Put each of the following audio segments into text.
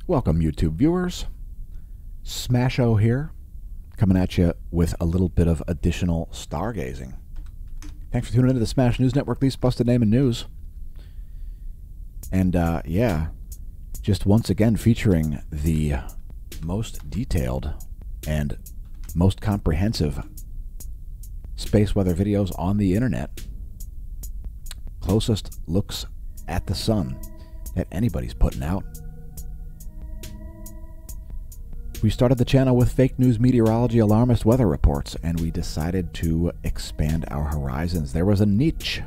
Welcome, YouTube viewers. Smasho here, coming at you with a little bit of additional stargazing. Thanks for tuning into the Smash News Network, least busted name in news. And yeah, just once again featuring the most detailed and most comprehensive space weather videos on the internet. Closest looks at the sun that anybody's putting out. We started the channel with fake news meteorology alarmist weather reports, and we decided to expand our horizons. There was a niche.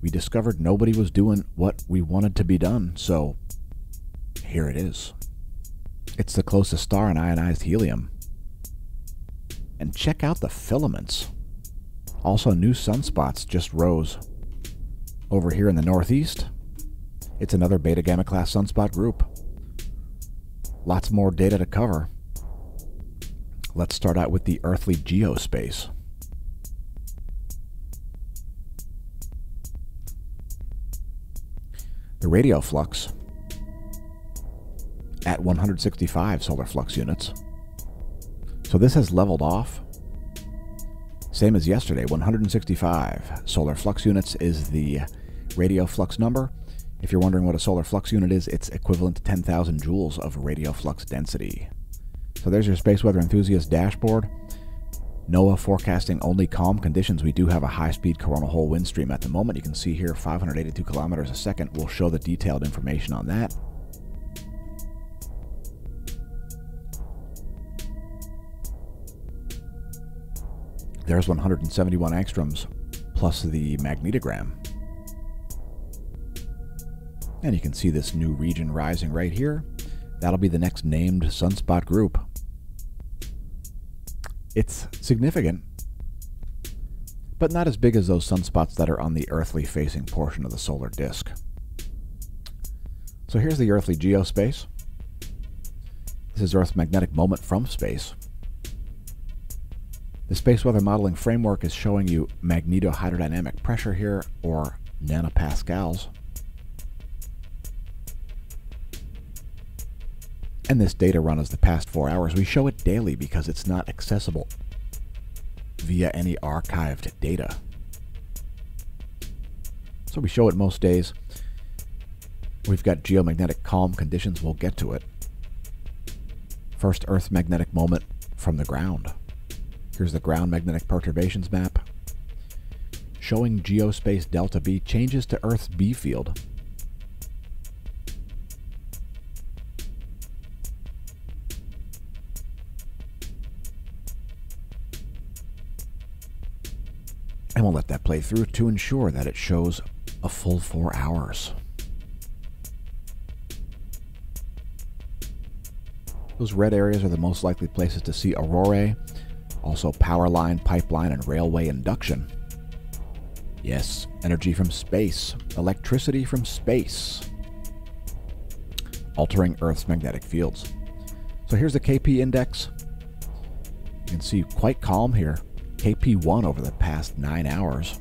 We discovered nobody was doing what we wanted to be done, so here it is. It's the closest star in ionized helium. And check out the filaments. Also, new sunspots just rose over here in the northeast. It's another Beta Gamma class sunspot group. Lots more data to cover. Let's start out with the earthly geospace. The radio flux at 165 solar flux units. So this has leveled off. Same as yesterday, 165 solar flux units is the radio flux number. If you're wondering what a solar flux unit is, it's equivalent to 10,000 joules of radio flux density. So there's your space weather enthusiast dashboard. NOAA forecasting only calm conditions. We do have a high-speed coronal hole wind stream at the moment. You can see here 582 kilometers a second. We'll show the detailed information on that. There's 171 angstroms plus the magnetogram. And you can see this new region rising right here. That'll be the next named sunspot group. It's significant, but not as big as those sunspots that are on the earthly facing portion of the solar disk. So here's the earthly geospace. This is Earth's magnetic moment from space. The space weather modeling framework is showing you magnetohydrodynamic pressure here, or nanopascals. And this data run is the past 4 hours. We show it daily because it's not accessible via any archived data. So we show it most days. We've got geomagnetic calm conditions. We'll get to it. First, Earth's magnetic moment from the ground. Here's the ground magnetic perturbations map, showing geospace delta B changes to Earth's B field. And we'll let that play through to ensure that it shows a full 4 hours. Those red areas are the most likely places to see aurorae, also power line, pipeline, and railway induction. Yes, energy from space, electricity from space, altering Earth's magnetic fields. So here's the KP index. You can see quite calm here. KP1 over the past 9 hours.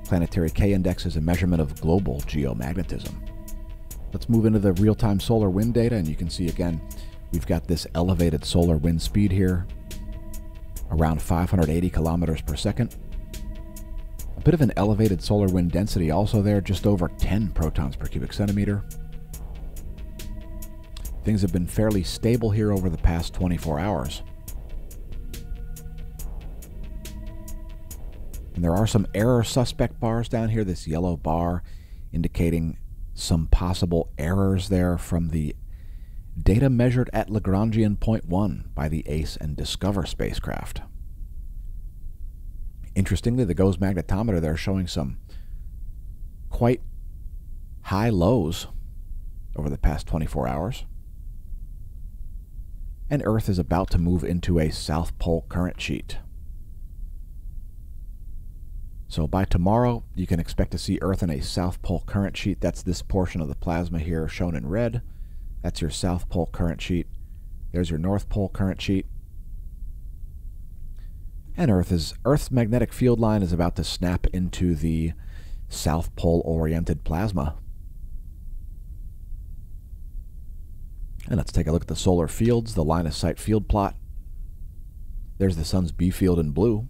Planetary K index is a measurement of global geomagnetism. Let's move into the real-time solar wind data, and you can see again, we've got this elevated solar wind speed here, around 580 kilometers per second. A bit of an elevated solar wind density also there, just over 10 protons per cubic centimeter. Things have been fairly stable here over the past 24 hours. And there are some error suspect bars down here, this yellow bar indicating some possible errors there from the data measured at Lagrangian point 1 by the ACE and Discover spacecraft. Interestingly, the GOES magnetometer there showing some quite high lows over the past 24 hours. And Earth is about to move into a South Pole current sheet. So by tomorrow, you can expect to see Earth in a South Pole current sheet. That's this portion of the plasma here shown in red. That's your South Pole current sheet. There's your North Pole current sheet. And Earth's magnetic field line is about to snap into the South Pole-oriented plasma. And let's take a look at the solar fields, the line of sight field plot. There's the sun's B field in blue.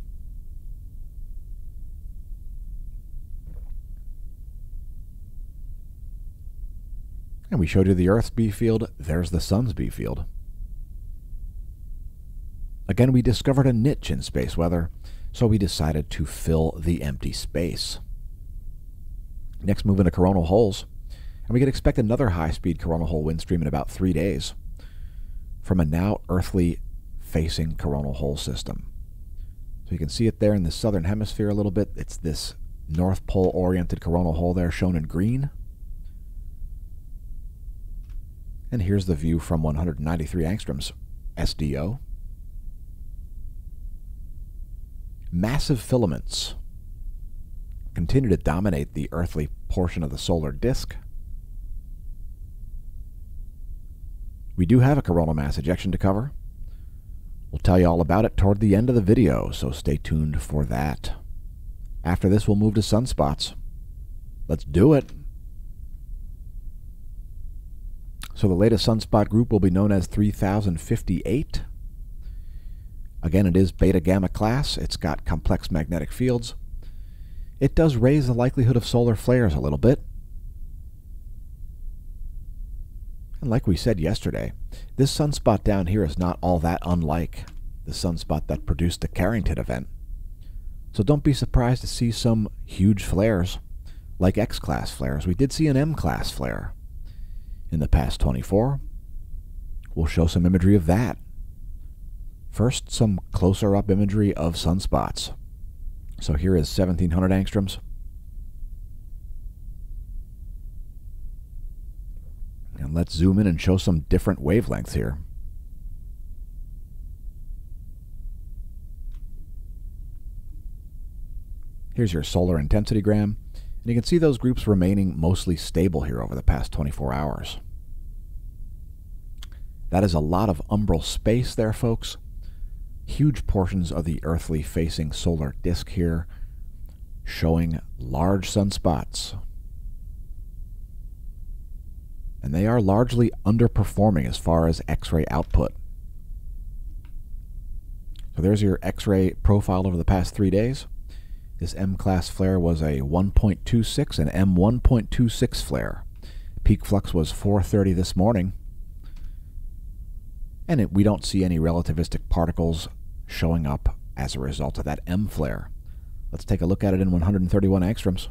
And we showed you the Earth's B field. There's the sun's B field. Again, we discovered a niche in space weather, so we decided to fill the empty space. Next, move into coronal holes. And we can expect another high-speed coronal hole wind stream in about 3 days from a now earthly-facing coronal hole system. So you can see it there in the southern hemisphere a little bit. It's this North Pole-oriented coronal hole there shown in green. And here's the view from 193 angstroms, SDO. Massive filaments continue to dominate the earthly portion of the solar disk. We do have a coronal mass ejection to cover. We'll tell you all about it toward the end of the video, so stay tuned for that. After this, we'll move to sunspots. Let's do it. So the latest sunspot group will be known as 3058. Again, it is beta-gamma class. It's got complex magnetic fields. It does raise the likelihood of solar flares a little bit. And like we said yesterday, this sunspot down here is not all that unlike the sunspot that produced the Carrington event. So don't be surprised to see some huge flares, like X-class flares. We did see an M-class flare in the past 24. We'll show some imagery of that. First, some closer-up imagery of sunspots. So here is 1700 angstroms. And let's zoom in and show some different wavelengths here. Here's your solar intensity gram. And you can see those groups remaining mostly stable here over the past 24 hours. That is a lot of umbral space there, folks. Huge portions of the earthly facing solar disk here showing large sunspots. And they are largely underperforming as far as X-ray output. So there's your X-ray profile over the past 3 days. This M-class flare was a 1.26 and M1.26 flare. Peak flux was 430 this morning. And we don't see any relativistic particles showing up as a result of that M flare. Let's take a look at it in 131 angstroms.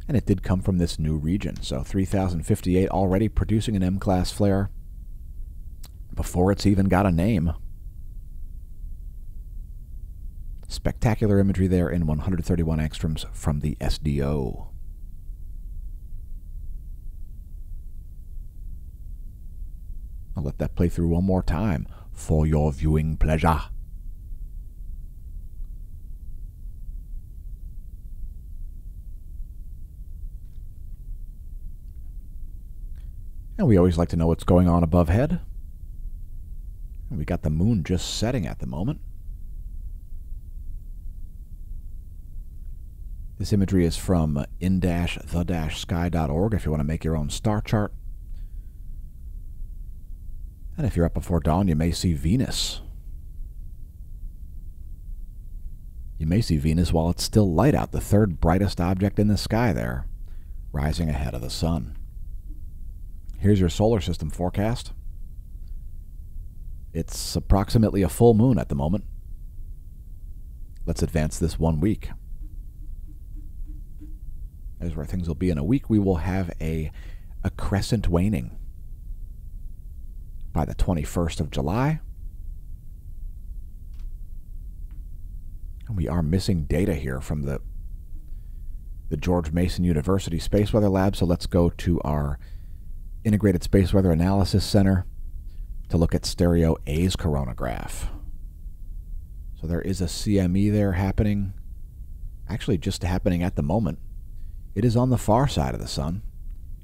And it did come from this new region. So 3058 already producing an M-class flare before it's even got a name. Spectacular imagery there in 131 angstroms from the SDO. I'll let that play through one more time for your viewing pleasure. And we always like to know what's going on above head. And we got the moon just setting at the moment. This imagery is from in-the-sky.org if you want to make your own star chart. And if you're up before dawn, you may see Venus. You may see Venus while it's still light out, the third brightest object in the sky there, rising ahead of the sun. Here's your solar system forecast. It's approximately a full moon at the moment. Let's advance this 1 week. There's where things will be in a week. We will have a crescent waning by the 21st of July. And we are missing data here from the George Mason University Space Weather Lab, so let's go to our Integrated Space Weather Analysis Center to look at stereo A's coronagraph. So there is a CME there happening, actually just happening at the moment. It is on the far side of the sun.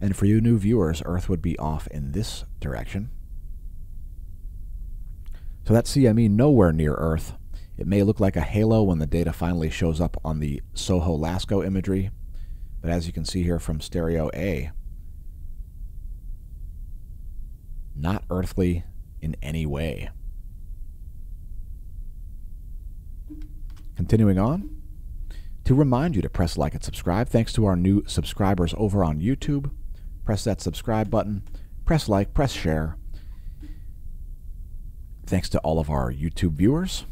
And for you new viewers, Earth would be off in this direction. So that's CME nowhere near Earth. It may look like a halo when the data finally shows up on the SOHO-LASCO imagery, but as you can see here from stereo A, not earthly in any way. Continuing on, to remind you to press like and subscribe. Thanks to our new subscribers over on YouTube. Press that subscribe button, press like, press share. Thanks to all of our YouTube viewers.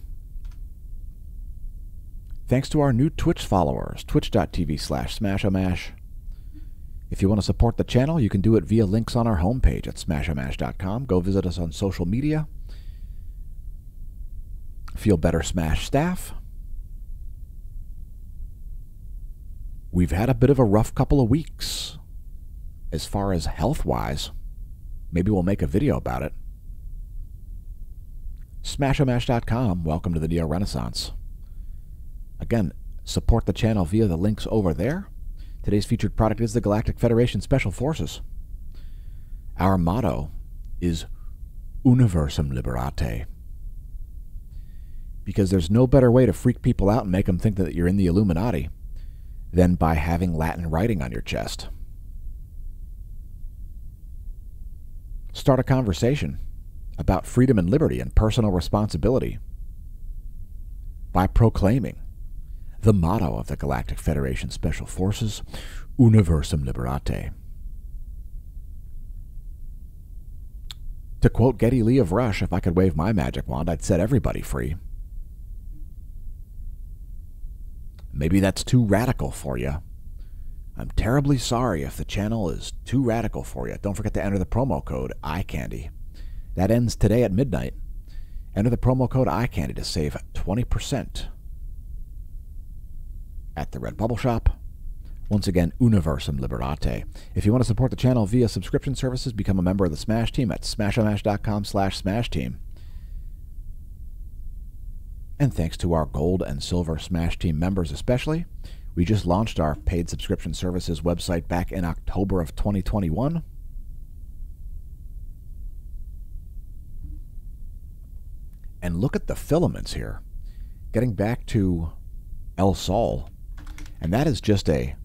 Thanks to our new Twitch followers, twitch.tv/smashomash. If you want to support the channel, you can do it via links on our homepage at smashomash.com. Go visit us on social media. Feel better, Smash staff. We've had a bit of a rough couple of weeks as far as health-wise. Maybe we'll make a video about it. Smashomash.com, welcome to the Neo Renaissance. Again, support the channel via the links over there. Today's featured product is the Galactic Federation Special Forces. Our motto is Universum Liberate. Because there's no better way to freak people out and make them think that you're in the Illuminati than by having Latin writing on your chest. Start a conversation about freedom and liberty and personal responsibility by proclaiming the motto of the Galactic Federation Special Forces, Universum Liberate. To quote Geddy Lee of Rush, if I could wave my magic wand, I'd set everybody free. Maybe that's too radical for you. I'm terribly sorry if the channel is too radical for you. Don't forget to enter the promo code EyeCandy. That ends today at midnight. Enter the promo code EyeCandy to save 20% at the Redbubble shop. Once again, Universum Liberate. If you want to support the channel via subscription services, become a member of the Smash Team at smashomash.com/SmashTeam. And thanks to our Gold and Silver Smash Team members especially, we just launched our paid subscription services website back in October of 2021. And look at the filaments here. Getting back to El Sol, and that is just a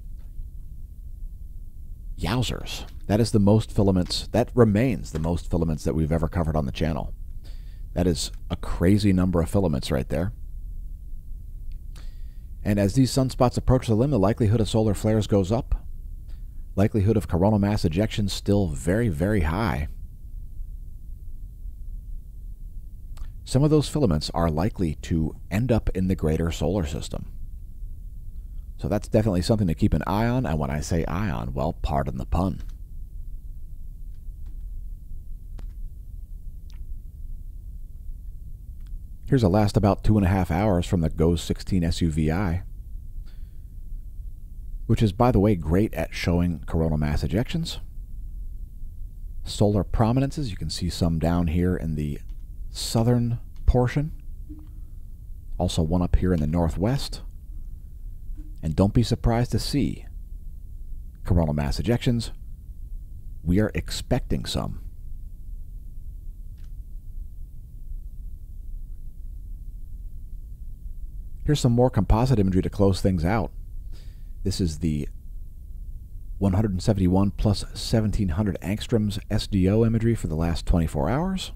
yowzers. That is the most filaments, that remains the most filaments that we've ever covered on the channel. That is a crazy number of filaments right there. And as these sunspots approach the limb, the likelihood of solar flares goes up. Likelihood of coronal mass ejections still very, very high. Some of those filaments are likely to end up in the greater solar system. So that's definitely something to keep an eye on. And when I say eye on, well, pardon the pun. Here's a last about 2.5 hours from the GOES 16 SUVI, which is, by the way, great at showing coronal mass ejections. Solar prominences, you can see some down here in the southern portion. Also one up here in the northwest. And don't be surprised to see coronal mass ejections. We are expecting some. Here's some more composite imagery to close things out. This is the 171 plus 1700 angstroms SDO imagery for the last 24 hours.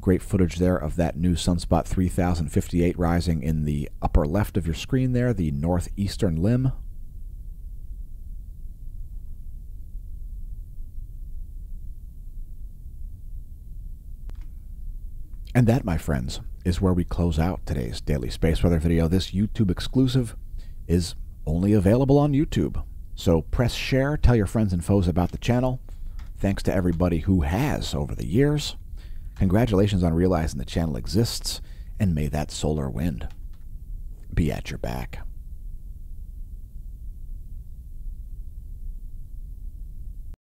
Great footage there of that new sunspot 3058 rising in the upper left of your screen there, the northeastern limb. And that, my friends, is where we close out today's daily space weather video. This YouTube exclusive is only available on YouTube. So press share, tell your friends and foes about the channel. Thanks to everybody who has over the years. Congratulations on realizing the channel exists, and may that solar wind be at your back.